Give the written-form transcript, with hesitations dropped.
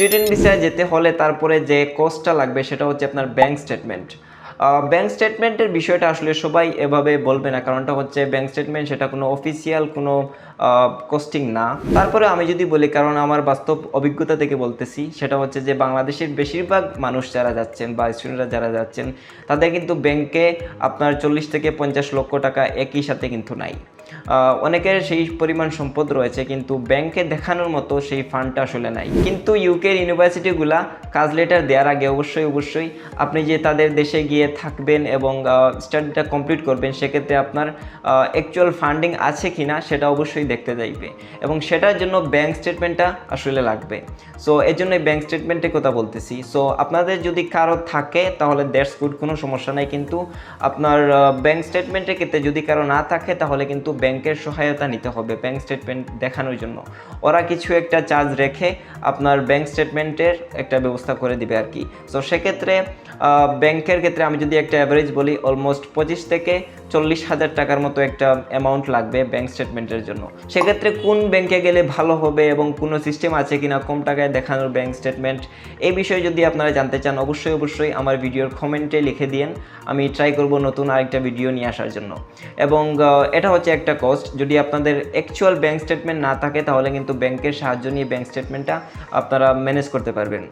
Student ভিসায় যেতে হলে তারপরে যে কোর্সটা লাগবে সেটা হচ্ছে আপনার ব্যাংক স্টেটমেন্ট। ব্যাংক স্টেটমেন্টের বিষয়টা আসলে সবাই এভাবে বলবে না, কারণটা হচ্ছে ব্যাংক স্টেটমেন্ট সেটা কোনো অফিসিয়াল কোনো কস্টিং না। তারপরে আমি যদি বলি, কারণ আমার বাস্তব অভিজ্ঞতা থেকে বলতেছি, সেটা হচ্ছে যে বাংলাদেশের বেশিরভাগ মানুষ যারা যাচ্ছেন বা স্টুডেন্টরা যারা যাচ্ছেন তাদের কিন্তু ব্যাংকে আপনার 40 থেকে 50 লক্ষ টাকা একই সাথে কিন্তু নাই। অনেকের সেই পরিমাণ সম্পদ রয়েছে কিন্তু ব্যাংকে দেখানোর মতো সেই ফান্ডটা আসলে নাই। কিন্তু ইউকের ইউনিভার্সিটিগুলা কাজ লেটার দেওয়ার আগে অবশ্যই আপনি যে তাদের দেশে গিয়ে থাকবেন এবং স্টাডিটা কমপ্লিট করবেন, সেক্ষেত্রে আপনার অ্যাকচুয়াল ফান্ডিং আছে কি না সেটা অবশ্যই দেখতে চাইবে এবং সেটার জন্য ব্যাংক স্টেটমেন্টটা আসলে লাগবে। সো এর জন্য ব্যাংক স্টেটমেন্টের কথা বলতেছি। সো আপনাদের যদি কারো থাকে তাহলে দ্যাটস গুড, কোনো সমস্যা নাই। কিন্তু আপনার ব্যাংক স্টেটমেন্টের ক্ষেত্রে যদি কারো না থাকে তাহলে কিন্তু ব্যাংকের সহায়তা নিতে হবে ব্যাংক স্টেটমেন্ট দেখানোর জন্য। ওরা কিছু একটা চার্জ রেখে আপনার ব্যাংক স্টেটমেন্টের একটা ব্যবস্থা করে দিবে আর কি। সো সেক্ষেত্রে ব্যাংকের ক্ষেত্রে আমি যদি একটা অ্যাভারেজ বলি, অলমোস্ট 25 থেকে 40,000 টাকার মতো একটা অ্যামাউন্ট লাগবে ব্যাংক স্টেটমেন্টের জন্য। সেক্ষেত্রে কোন ব্যাংকে গেলে ভালো হবে এবং কোনো সিস্টেম আছে কিনা কম টাকায় দেখানোর ব্যাংক স্টেটমেন্ট, এই বিষয়ে যদি আপনারা জানতে চান অবশ্যই আমার ভিডিওর কমেন্টে লিখে দিন। আমি ট্রাই করব নতুন আরেকটা ভিডিও নিয়ে আসার জন্য। এবং এটা হচ্ছে একটা কস্ট। যদি আপনাদের অ্যাকচুয়াল ব্যাংক স্টেটমেন্ট না থাকে তাহলে কিন্তু ব্যাংকের সাহায্য নিয়ে ব্যাংক স্টেটমেন্টটা আপনারা ম্যানেজ করতে পারবেন।